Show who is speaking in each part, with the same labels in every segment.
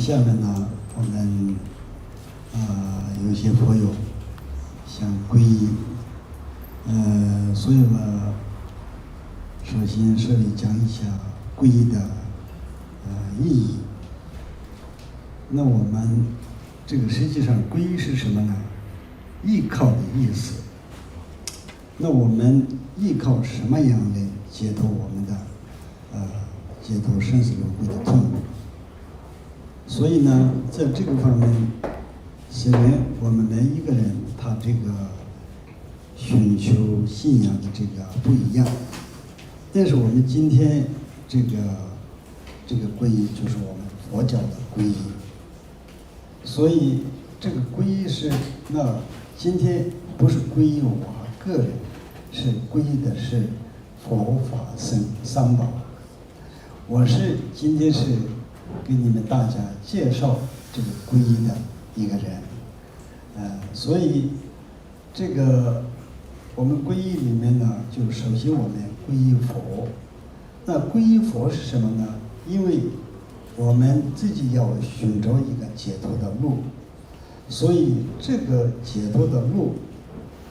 Speaker 1: 下面呢，我们有些佛友想皈依，所以呢，首先这里讲一下皈依的意义。那我们这个实际上皈依是什么呢？依靠的意思。那我们依靠什么样来解脱我们的解脱生死轮回的痛苦？所以呢，在这个方面，虽然我们每一个人他这个寻求信仰的这个不一样，但是我们今天这个皈依就是我们佛教的皈依。所以这个皈依是，那今天不是皈依我个人，是皈依的是佛法僧三宝。我是今天是给你们大家介绍这个皈依的一个人，所以这个我们皈依里面呢，就首先我们皈依佛。那皈依佛是什么呢？因为我们自己要寻找一个解脱的路，所以这个解脱的路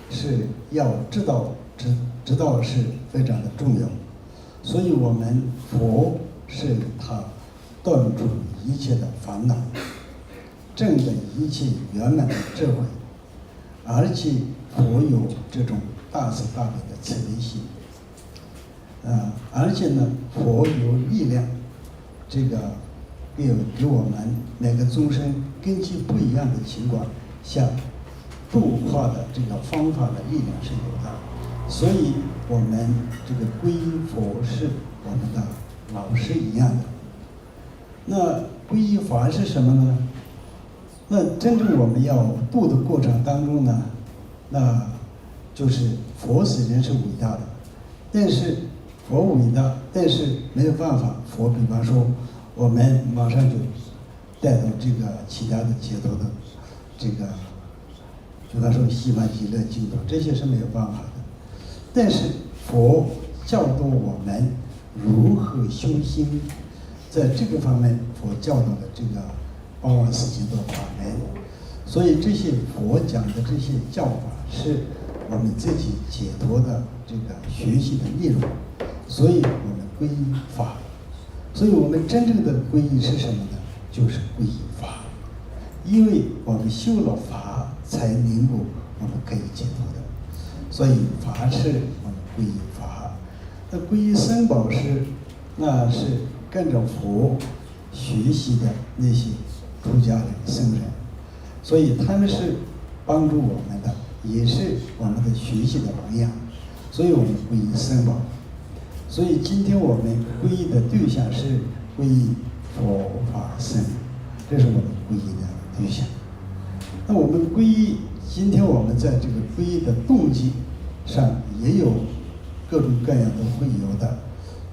Speaker 1: 是要知道是非常的重要。所以我们佛是他断除一切的烦恼，证得一切圆满的智慧，而且佛有这种大慈大悲的慈悲心，而且呢，佛有力量，这个给我们每个众生根基不一样的情况下度化的这个方法的力量是有的。所以我们这个皈依佛是我们的老师一样的。那皈依法是什么呢？那真正我们要度的过程当中呢，那就是佛虽然是伟大的，但是佛伟大，但是没有办法，佛比方说我们马上就带到这个其他的解脱的这个，比方说西方极乐净土，这些是没有办法的。但是佛教导我们如何修心，在这个方面，佛教导了这个84多法门，所以这些佛讲的这些教法是我们自己解脱的这个学习的内容，所以我们皈依法。所以我们真正的皈依是什么呢？就是皈依法，因为我们修了法，才能够我们可以解脱的。所以法是我们皈依法。那皈依僧宝是，那是跟着佛学习的那些出家人僧人，所以他们是帮助我们的，也是我们的学习的榜样，所以我们皈依僧宝。所以今天我们皈依的对象是皈依佛法僧，这是我们皈依的对象。那我们皈依，今天我们在这个皈依的动机上也有各种各样的会有的，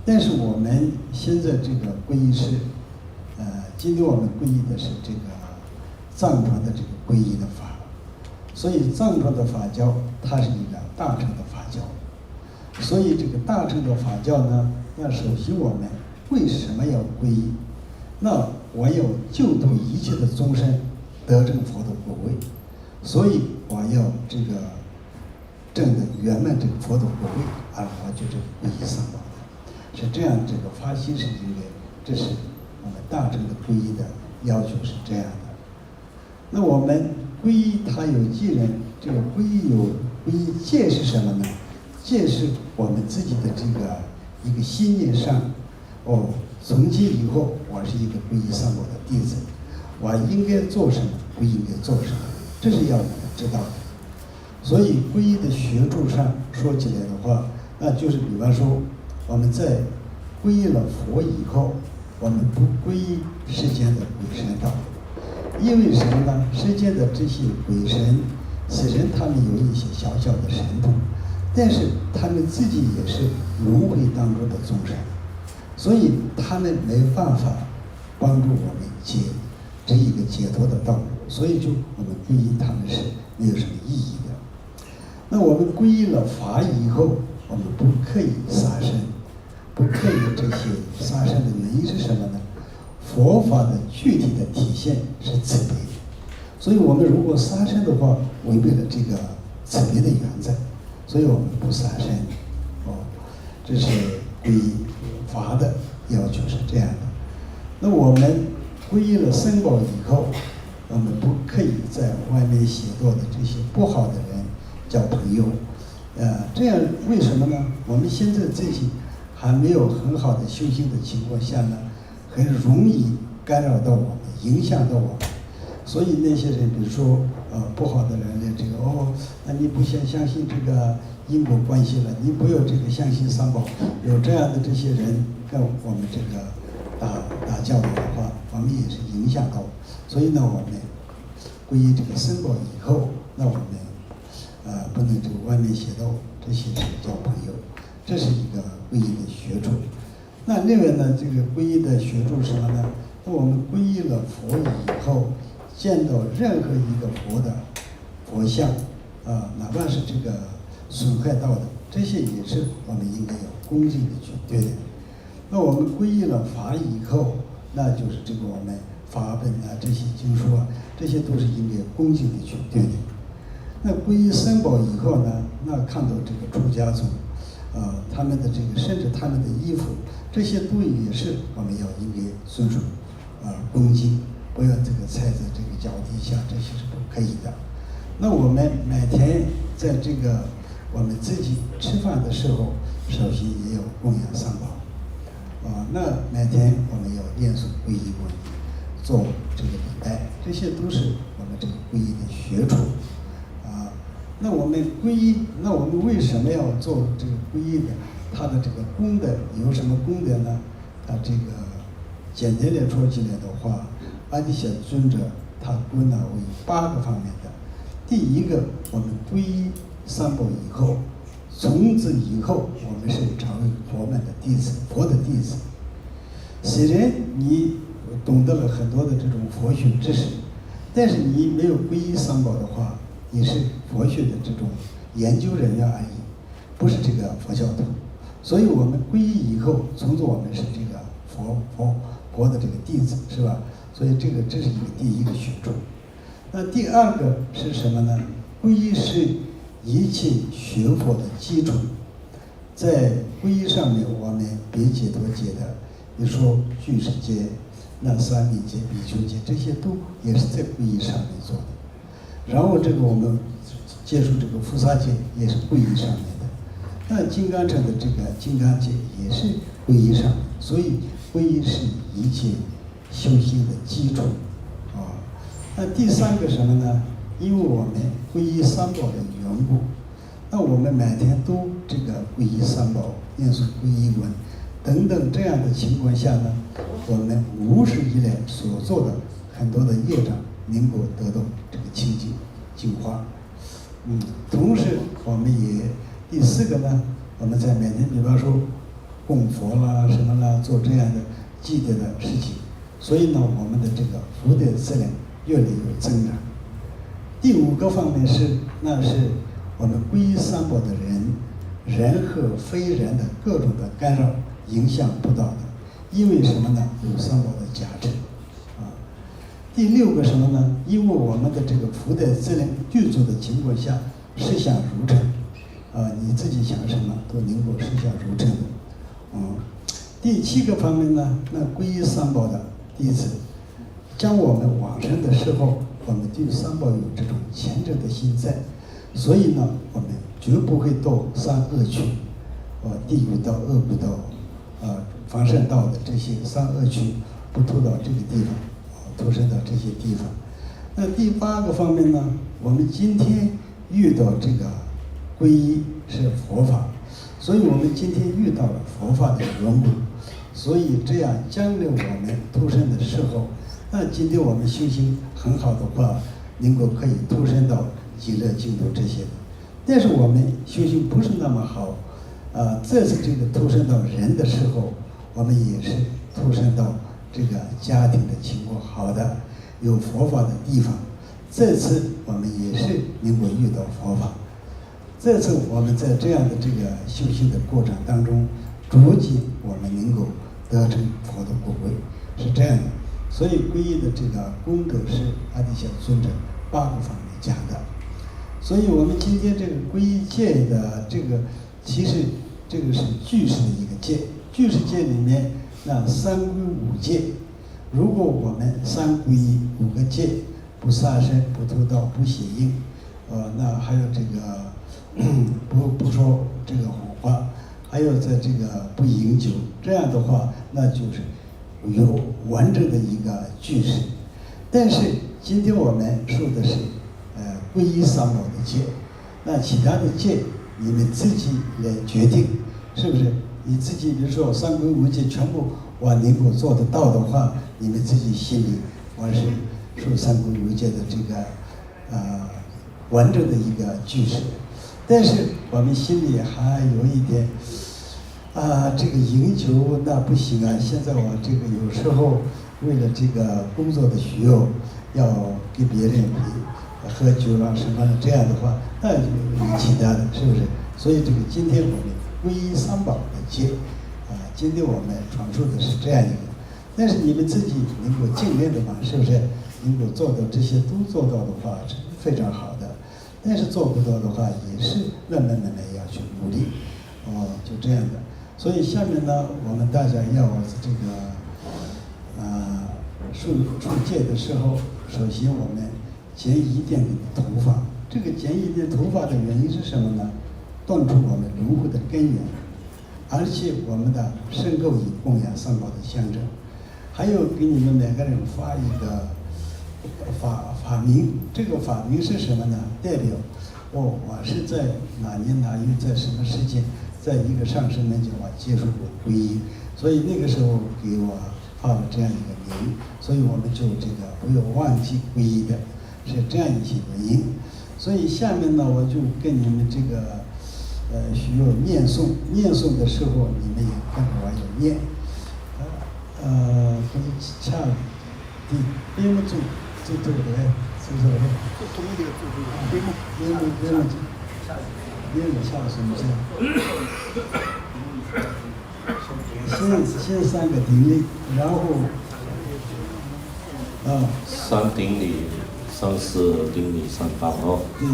Speaker 1: 但是我们现在这个皈依是，今天我们皈依的是这个藏传的这个皈依的法，所以藏传的法教它是一个大乘的法教，所以这个大乘的法教呢，那首先我们为什么要皈依？那我要救度一切的众生得证佛的果位，所以我要这个证得圆满这个佛的果位，而我就这个皈依僧宝的，是这样。这个发心是因为这是我们大乘的皈依的要求是这样的。那我们皈依它有几人？这个皈依有皈依戒是什么呢？戒是我们自己的这个一个心念上，从今以后我是一个皈依僧宝的弟子，我应该做什么，不应该做什么，这是要我们知道的。所以皈依的学处上说起来的话，那就是比方说我们在皈依了佛以后，我们不皈依世间的鬼神道，因为什么呢？世间的这些鬼神虽然他们有一些小小的神通，但是他们自己也是轮回当中的众生，所以他们没办法帮助我们解这一个解脱的道路，所以就我们皈依他们是没有什么意义的。那我们皈依了法以后，我们不可以杀生，不可以这些杀生的原因是什么呢？佛法的具体的体现是慈悲，所以我们如果杀生的话，违背了这个慈悲的原则，所以我们不杀生。这是皈依法的要求是这样的。那我们皈依了僧宝以后，我们不可以在外面邪道的这些不好的人交朋友。这样为什么呢？我们现在自己还没有很好的修行的情况下呢，很容易干扰到我们，影响到我们。所以那些人，比如说不好的人呢，这个那你不相信这个因果关系了，你不要这个相信三宝，有这样的这些人跟我们这个打交道的话，我们也是影响到。所以呢，我们皈依这个僧宝以后，那我们不能这个外面邪道这些是交朋友，这是一个皈依的学处。那另外呢，这个皈依的学处是什么呢？那我们皈依了佛以后，见到任何一个佛的佛像哪怕是这个损害到的，这些也是我们应该要恭敬的去对待。那我们皈依了法以后，那就是这个我们法本这些经书这些都是应该恭敬的去对待。那皈依僧宝以后呢，那看到这个出家众，他们的这个甚至他们的衣服，这些都也是我们要应该遵守恭敬，不要这个踩在这个脚底下，这些是不可以的。那我们每天在这个我们自己吃饭的时候，首先也要供养三宝，那每天我们要念诵皈依文，做这个礼拜，这些都是我们这个皈依的学处。那我们皈依，那我们为什么要做这个皈依的？它的这个功德有什么功德呢？这个简单的说起来的话，阿底峡尊者他归纳为8个方面的。第一个，我们皈依三宝以后，从此以后我们是成为佛门的弟子，佛的弟子。虽然你懂得了很多的这种佛学知识，但是你没有皈依三宝的话，你是佛学的这种研究人员而已，不是这个佛教徒。所以我们皈依以后，从此我们是这个佛的这个弟子，是吧？所以这是一个第一个学处。那第二个是什么呢？皈依是一切学佛的基础。在皈依上面，我们别解脱戒的，你说具世戒、那三密戒、比丘戒，这些都也是在皈依上面做的。然后这个我们接触这个菩萨戒也是皈依上面的，那金刚乘的这个金刚戒也是皈依上面，所以皈依是一切修行的基础那第三个什么呢？因为我们皈依三宝的缘故，那我们每天都这个皈依三宝，念诵皈依文等等这样的情况下呢，我们无始以来所做的很多的业障能够得到这个清净净化。同时我们也第四个呢，我们在每天比方说供佛啦什么啦，做这样的积德的事情，所以呢我们的这个福德质量越来越增长。第五个方面是，那是我们皈依三宝的人和非人的各种的干扰影响不到的，因为什么呢？有三宝的加持第六个什么呢？因为我们的这个福德质量具足的情况下，事想如成你自己想什么都能够事想如成的第七个方面呢，那皈依三宝的弟子，将我们往生的时候，我们对三宝有这种虔诚的心在，所以呢，我们绝不会到三恶趣，地狱道、恶鬼道，防善道的这些三恶趣，不投到这个地方，投身到这些地方。那第八个方面呢，我们今天遇到这个皈依是佛法，所以我们今天遇到了佛法的缘故，所以这样将来我们投身的时候，那今天我们修行很好的话，能够可以投身到极乐净土这些的。但是我们修行不是那么好，这次这个投身到人的时候，我们也是投身到这个家庭的情况好的，有佛法的地方，这次我们也是能够遇到佛法。这次我们在这样的这个修行的过程当中，逐渐我们能够得成佛的果位，是这样的。所以皈依的这个功德是阿底峡尊者8个方面讲的。所以我们今天这个皈依戒的这个，其实这个是具世的一个戒。具世戒里面那3皈5戒，如果我们3皈依5个戒，不杀生、不偷盗、不邪淫，那还有这个不说这个谎话，还有在这个不饮酒，这样的话，那就是有完整的一个具世。但是今天我们说的是皈依三宝的戒，那其他的戒你们自己来决定，是不是？你自己比如说3皈5戒全部我能够做得到的话，你们自己心里我是受3皈5戒的这个完整的一个具世。但是我们心里还有一点这个饮酒那不行啊！现在我这个有时候为了这个工作的需要，要给别人喝酒啊什么的，这样的话，那就有其他的，是不是？所以这个今天我们皈依三宝的戒今天我们传授的是这样一个。但是你们自己能够尽量的嘛，是不是？能够做到这些都做到的话，是非常好的。但是做不到的话，也是慢慢要去努力，就这样的。所以下面呢，我们大家要这个受戒的时候，首先我们剪一点点的头发。这个剪一点头发的原因是什么呢？断除我们轮回的根源，而且我们的身垢以供养三宝的象征。还有给你们每个人发一个法名，这个法名是什么呢？代表我是在哪年哪月，在什么时间，在一个上师面前我接受过皈依，所以那个时候给我发了这样一个名，所以我们就这个不要忘记皈依的，是这样一些原因。所以下面呢，我就跟你们这个需要念诵，念诵的时候你们也跟着我要念，可是恰的边目中这个来，是不是？
Speaker 2: 就同一个字边目
Speaker 1: 下什么先3个顶礼，然后
Speaker 3: 3顶礼、34顶礼、3八哦。
Speaker 1: 对。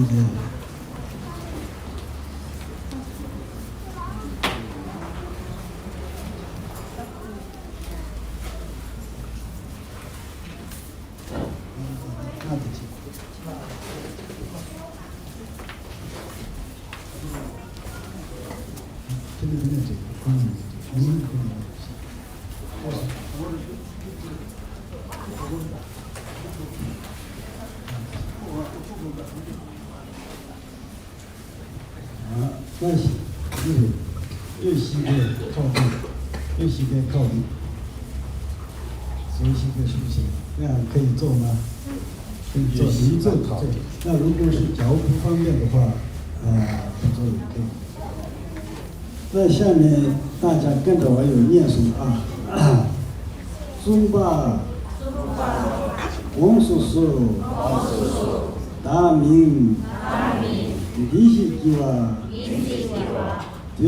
Speaker 1: 右膝盖靠地，右膝盖靠地，左膝盖竖起来，这样可以做吗？可以做，能做就做。那如果是脚不方便的话，不做也可以。在下面大家跟着我有念诵啊，尊巴王叔叔，大名利息基瓦，对，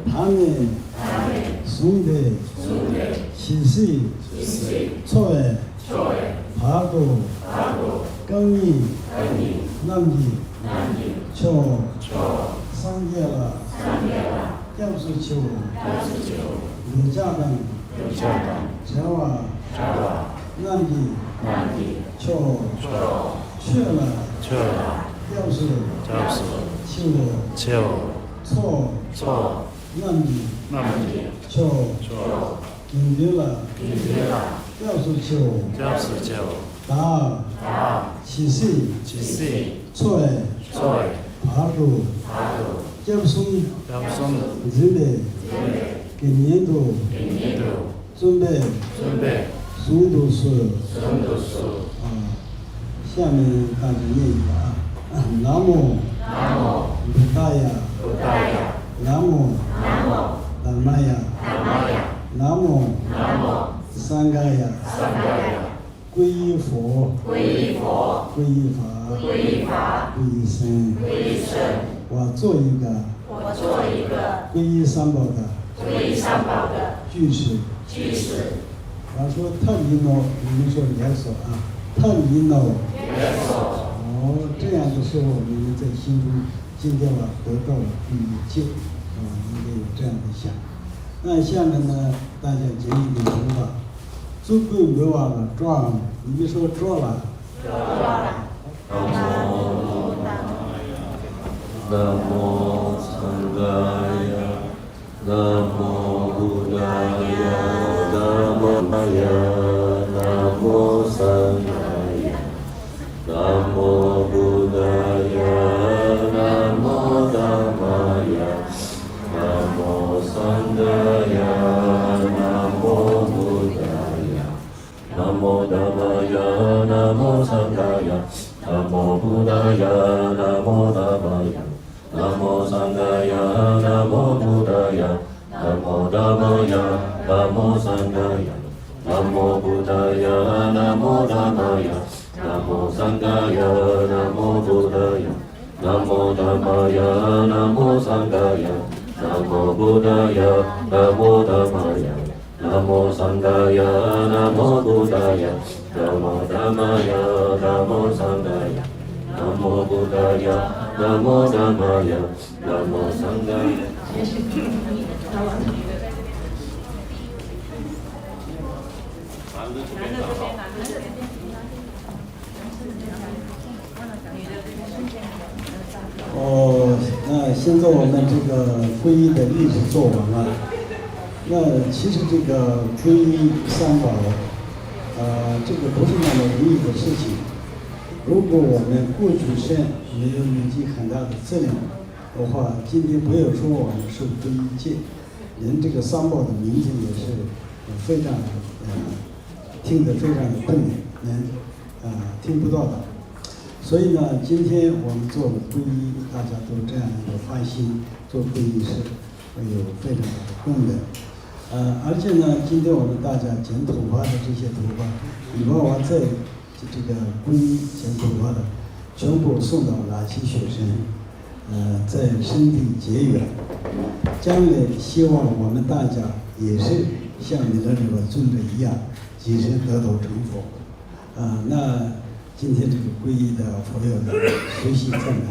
Speaker 1: 他们送的七岁，错爱，爬过，刚毅，南极，秋，三界了，要是秋，有家当，查瓦，南极，秋，去了，要是秋，错，南极，秋，金别了，要是秋，打，七岁，错爱，爬过，要送人的给年度准备诵读书下面大家念一个南无布达雅，南无达玛雅，南无三嘎雅，皈依佛，皈依法，皈依僧。我做一个皈依三宝的居士。他说特里诺，你们说耶稣啊，特里诺。哦，这样的时候，你们在心中，今天我得到了理解，应该有这样的想。那下面呢，大家建议你们吧，足够没忘了抓了，你们说抓了。抓了。
Speaker 3: Namo Sangaya, Namo Buddhaya, Namo Maya, Namo Sangaya, Namo Buddhaya, Namo Dhammaya, Namo Sangaya, Namo Buddhaya, Namo Dhammaya, Namo Sangaya, Namo Buddhaya, Namo Dhammaya, Namo Sangaya, Namo Buddhaya, Namo Dhammaya, Namo Sangaya, Namo Buddhaya, Namo Dhammaya, Namo Sangaya, Namo Buddhaya, Namo Dhammaya, Namo Sangaya, Namo Buddhaya, Namo Dhammaya, Namo Sangaya, Namo Buddhaya, Namo Dhammaya, Namo Sangaya, Namo Buddhaya, Namo Dhammaya, Namo Sangaya.
Speaker 1: 那现在我们这个皈依的历史做完了。那其实这个皈依三宝，这个不是那么容易的事情。如果我们过去生没有累积很大的质量的话，今天不要说我们受皈依戒，连这个三宝的名字也是非常听得非常的困难，听不到的。所以呢，今天我们做了皈依，大家都这样一个发心做皈依是有非常大的功能。而且呢，今天我们大家剪头发的这些头发，以往我在这个皈依剪头发的，全部送到哪些学生，在身体结缘。将来希望我们大家也是像你的这个尊者一样，即生得道成佛。那今天这个皈依的佛友的学习在哪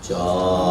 Speaker 1: ？John.